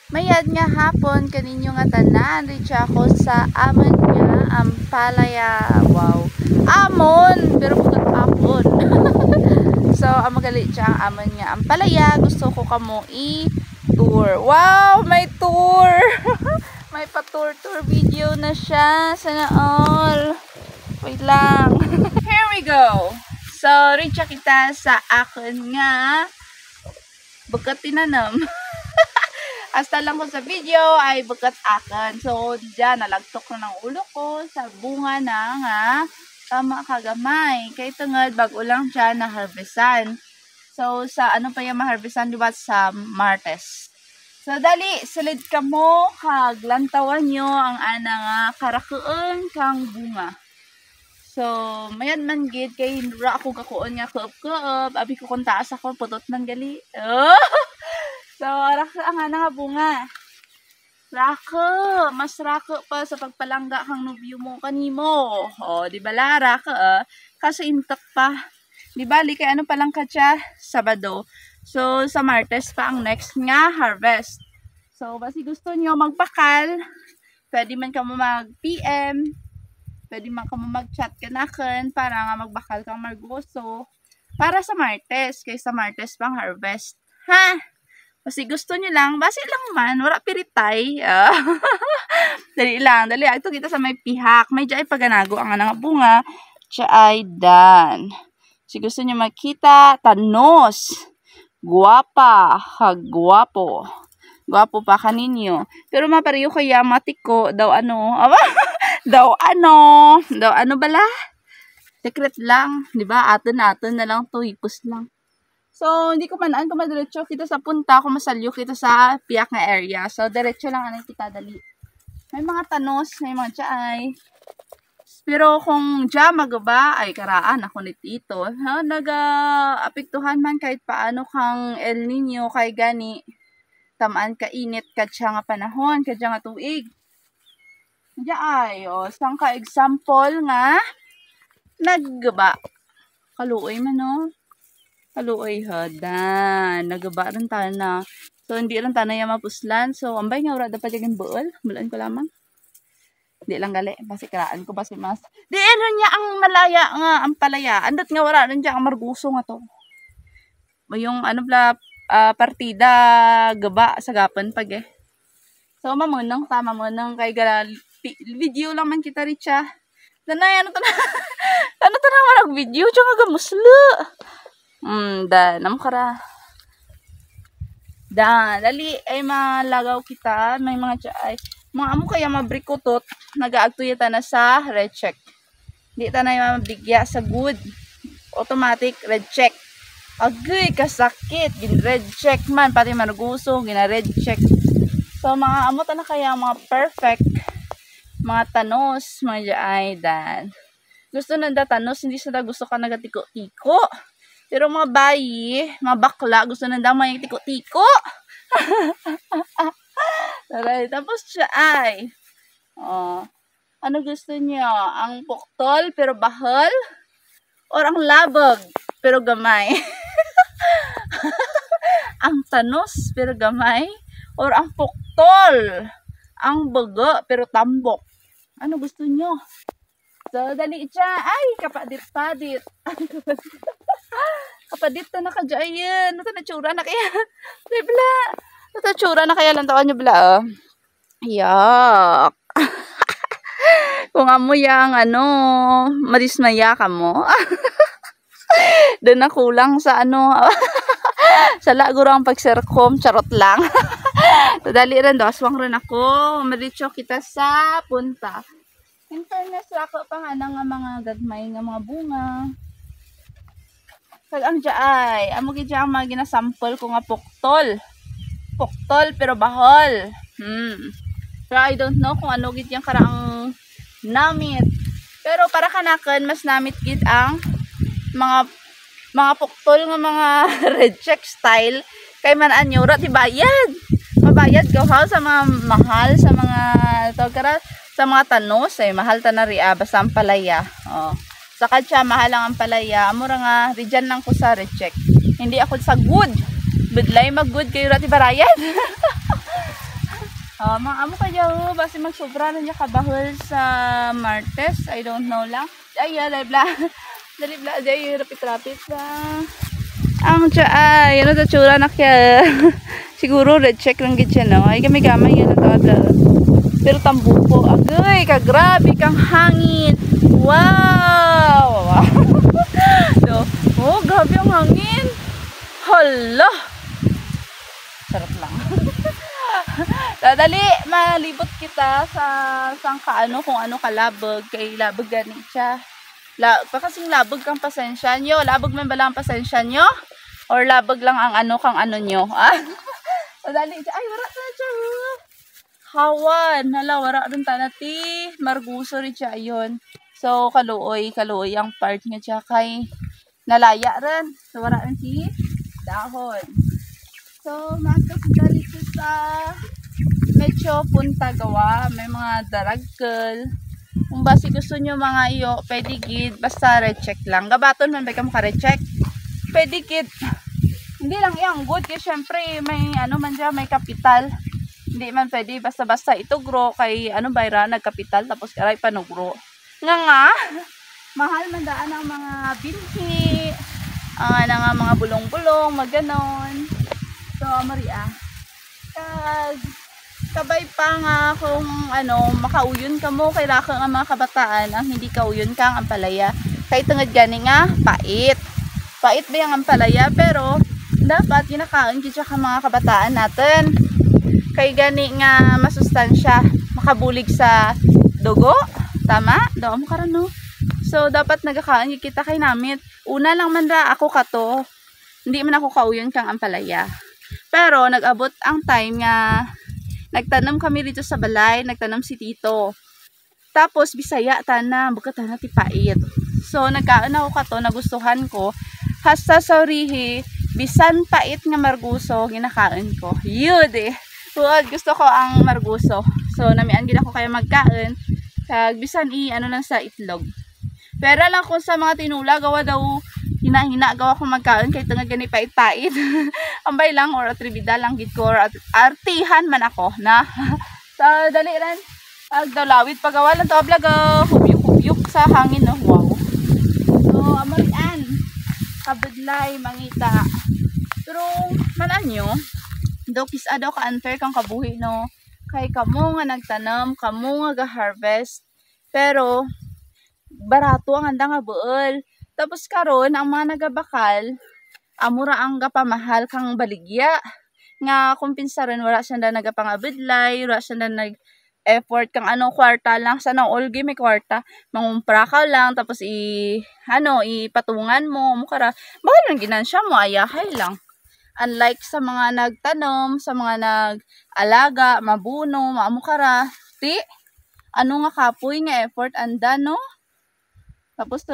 Mayad nga hapon kaninyo nga tanan, reach ako sa amon nga Ampalaya. Wow. Amon, pero bukat hapon. So, amagali siya ang amon nga Ampalaya. Gusto ko kamo i-tour. Wow, may tour. May pa-tour video na siya. Sana all. Wait lang. Here we go. So, reach kita sa akon nga bukat tinanam. Hasta lang ko sa video ay bukat akan. So, dyan, nalagtok na ng ulo ko sa bunga na nga tama kagamay. Kaya tungod, bago lang siya na harvestan. So, sa ano pa yung maharvestan, diba? Sa Martes. So, dali, silid ka mo, kaglantawan nyo ang ana nga karakuon kang bunga. So, mayan man gid kay hindura ako kakuon nga kuop-kuop. Abi ko kung taas ako, putot man gali. Oh! So, rako ang nga bunga. Rako, mas rako pa sa pagpalangga kang nobyo mo kanimo. O, di ba la, rako kasi intak pa. Di ba, kay ano pa lang ka siya? Sabado. So, sa Martes pa ang next nga harvest. So, basi gusto nyo magpakal, pwede man ka mo mag-PM, pwede man ka mo mag-chat kanakan para nga magbakal kang margoso. Para sa Martes, kay sa Martes pang harvest. Ha? Kasi gusto nyo lang, basi lang man, wala piritay. Dali lang, dali. Ito kita sa may pihak. May dyan ay paganago ang nga bunga. Siya ay dan. Si gusto nyo makita, tanos. Guwapa, kagwapo. Gwapo pa kaninyo. Pero mapariyo kaya matiko, daw ano. Daw ano bala? Secret lang. Diba? Aton na lang to, hipos lang. So, hindi ko manaan kung madiretso kita sa punta, kung masalyo kita sa piyak na area. So, diretso lang anong kita dali. May mga tanos, may mga tsaay. Pero kung dya magaba, ay karaan ako nitito. Naga-apektuhan man kahit paano kang El Nino, kay gani. Tamaan ka init, kadya nga panahon, kadya nga tuig. Dya ay, sang ka example nga, naggaba. Kaluoy man, no? Kaluoy hadan. Nagaba rin tana. So, hindi rin tana yung mapuslan. So, ambay nga wala dapat yung buol. Mulaan ko lamang. Hindi lang gali. Basi karaan ko. Basi mas. Di rin niya ang malaya nga. Ang palaya. Andot nga wala rin niya ang marguso nga to. Yung ano pala partida gaba sa gapan pag eh. So, mamunang. Tama mo nang kay video lang man kita rin siya. Danay, ano to na? Ano to na marag video? Tsaka gamuslo. Namkara. Dali ay malagaw kita. May mga tsaay. Mga amo kaya mabrikotot. Nagaagtuyata na sa red check. Di ta na yung mabigya sa good. Automatic red check. Agay, kasakit. Red check man. Pati manuguso. Gina red check. So mga amo ta na kaya mga perfect. Mga tanos. Mga tsaay. Gusto na tanos. Hindi sila gusto ka nagatiko-tiko. Pero mga bayi, mga bakla, gusto na damay yung tiko-tiko. Tapos siya ay, ano gusto niyo? Ang puktol pero bahal? Or ang labag pero gamay? Ang tanos pero gamay? Or ang puktol? Ang baga pero tambok? Ano gusto niyo? So, dali siya. Ay, kapadit-padit. Kapadit na nakadyayan. Ito na tsura na kaya. Bla. Ito tsura na kaya lang tawag nyo bla. Yak. Kung amoy ang madismaya ka mo. Doon na kulang sa sa laguro ang pagserkom. Charot lang. Dali rin. Aswang rin ako. Maritso kita sa punta. In fairness, ako pa nga ng mga gagmay ng mga bunga. Kag ang dyaay, amo gidya ang mga ginasample ko nga puktol. Puktol pero bahol. So I don't know kung ano gid yang karaang namit. Pero para kanakan mas namit gid ang mga puktol nga mga red check style kay man anyura ti bayad. Mabayad gaw sa mga mahal sa mga sa mga tanos ay mahal ta na ria basta ang palaya. Sa kadya mahal ang palaya. Amura nga rijan lang ko sa recheck. Hindi ako sa good. Budlay mag good kayo rati barayan. Mga amo kayo, basi magsobra na niya kabahol sa Martes. I don't know lang. Ay, dali bla. Dali bla, dali rapit-rapit lang. Ang ay, ano ta tsura na kaya. Siguro red check lang gid siya, no? Ay, gamay-gamay yan ang tawag. Pero tambuko. Agay, kagrabe kang hangin. Wow! So, oh, grabe ang hangin. Hala! Sarap lang. Dali, malibot kita sa kaano kung ano kalabog kay labog gani siya. Kasing labog kang pasensya nyo. Labog man ba lang ang pasensya nyo? Or labog lang ang ano kang ano nyo? Dali, ay wala na siya. Hawan, hala wala rin tanati. Marguso rin siya yun. So kaluoy ang part nga siya kay nalaya rin. So wala rin si dahon. So matok dali sa medyo punta gawa, may mga daragkel. Kung basi gusto nyo mga iyo, pwede gid, basta recheck lang. Gabaton man ba ka maka-recheck? Pwede gid. Hindi lang iyang good, kasi syempre may ano man dyan, may kapital. Hindi man pwede, basta-basta ito grow, kay ano bayra, nagkapital, tapos karay panugro. Nga, mahal man daan ang mga binhi, ang mga bulong-bulong, maganon. So, Maria, kabay pa nga kung ano, makauyon ka mo, kay raka nga mga kabataan, ang hindi kauyon ka ang ampalaya. Kay tungod gani nga, pait. Pait ba yung ampalaya, pero dapat ginakaon kita ka mga kabataan natin. Kay gani nga masustansya, makabulig sa dugo. Tama? Daw mo karon no? So, dapat nagakaon kita kay namit. Una lang man ra ako kato, hindi man ako kauyon kang ampalaya. Pero, nag-abot ang time nga nagtanam kami dito sa balay, nagtanam si Tito. Tapos Bisaya tana, bukat tana ti pait. So nagkaan ako kato, nagustuhan ko. Hasta sa urihi, bisan pait nga marguso, ginakain ko. Yun eh. Huwag gusto ko ang marguso. So namian gid ako kaya magkain. Kag bisan ano lang sa itlog. Pero lang kung sa mga tinula, gawa daw hina-hina gawa ko magkaon kay tanga gani pait-pait. Ambay lang or atribida lang gid ko or artihan man ako na. So dali ran ag dalawit pagawa lang to vlog hubyuk-hubyuk sa hangin no. Wow. So amarian kabudlay mangita. Pero manan nyo do kisa daw ka unfair kang kabuhi no. Kay kamo nga nagtanam, kamo nga ga-harvest. Pero barato ang handa nga buol. Tapos karon ang mga nagabakal, amura ang gapamahal kang baligya. Nga kumpensaran wala siya na nagapangabudlay, wala siya na nag-effort kang ano kwarta lang sana olgi may kwarta. Mangumpra ka lang tapos ipatungan mo kara. Bakit nang ginansya mo ayahay lang. Unlike sa mga nagtanom, sa mga nag-alaga, mabuno, maamukara, ano nga kapoy nga effort anda no? Tapos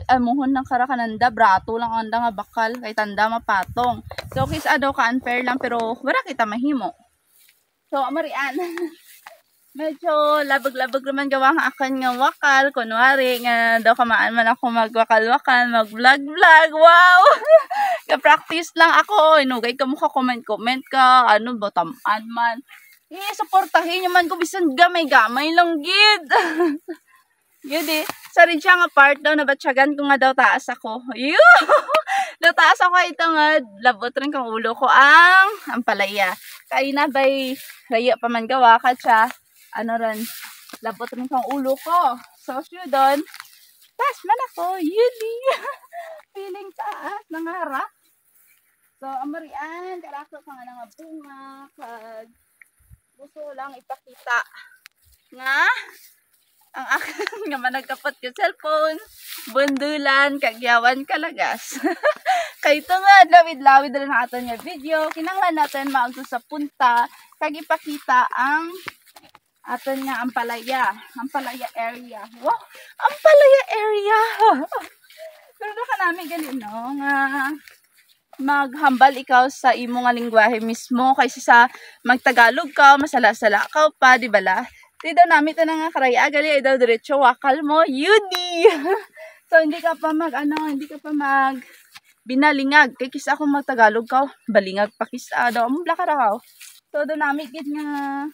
amuhon ng karakananda, brato lang anda nga bakal, kay tanda mapatong. So kisa daw ka unfair lang pero wala kita mahimo. So amarian. Medyo labag-labag naman gawa nga akan nga wakal, kunwari nga daw kamaan man ako magwakal-wakal, mag-vlog-vlog. Wow! Ka-practice lang ako. Inugay ka mo ka comment ka, ano bataman man. Supportahin nyo man ko bisan gamay-gamay lang gid. Yun eh. Sa rin siya nga part daw, nabatsyagan ko nga daw taas ako. Yun! Daw taas ako ito nga, labot rin kang ulo ko ang ampalaya. Kaya na ba'y raya pa man gawa ka siya, ano rin, labot rin kang ulo ko. So, yun doon, taas man ako, yun eh. Feeling taas, nangarap. So, amarian, karako ka nga nga bunga, kag gusto lang ipakita nga, ang aking nga managkapot ko cellphone, bundulan, kagyawan, kalagas. Kaya ito nga, lawid-lawid rin ang aton nga video. Kinanglan natin maagto sa punta, kag ipakita ang aton nga ampalaya area. Wow, ampalaya area! Pero ka namin ganun, no? Nga maghambal ikaw sa imo nga lingwahe mismo, kaysa sa magtagalog ka, masala-sala ka pa, di ba la? Di daw namin ito nga karaya, gali ay daw diretso wakal mo, yudi! So, hindi ka pa binalingag. Kay kisa akong magtagalog ka, balingag pa kisa daw. Among blaka raw. So, daw namin gid nga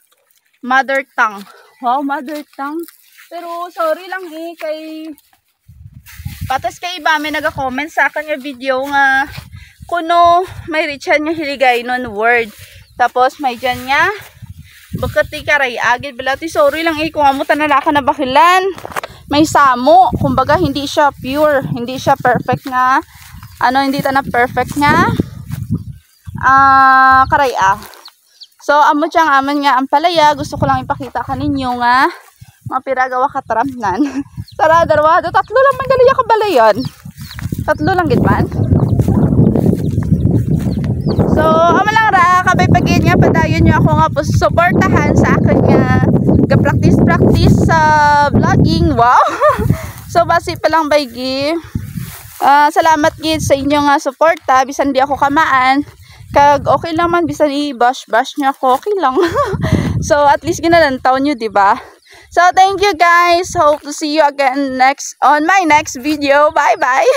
Mother tongue. Wow, mother tongue. Pero sorry lang kay patas kay iba may naga-comment sa akin yung video nga kuno may richan nga hiligay non word. Tapos may dyan nga bakati karay agid balati sorry lang kung amo tanala ka na bakilan. May samo, kumbaga hindi siya pure, hindi siya perfect nga hindi ta na perfect nga karay So amo tiyang aman nga ang palaya, gusto ko lang ipakita kaninyo nga mga piragawa katramnan. Tara, darwado. 3 lang man gali ka balayon. 3 lang gid man. So, amo lang ra kabay pagin nga padayon niyo ako nga po suportahan sa akin nga ga-practice sa vlogging. Wow. So, basi pa lang baygi. Salamat gid sa inyo nga suporta bisan di ako kamaan. Kag okay lang man bisan i-bash niya ako, okay lang. So, at least ginalantaw niyo, di ba? So, thank you guys. Hope to see you again on my next video. Bye-bye.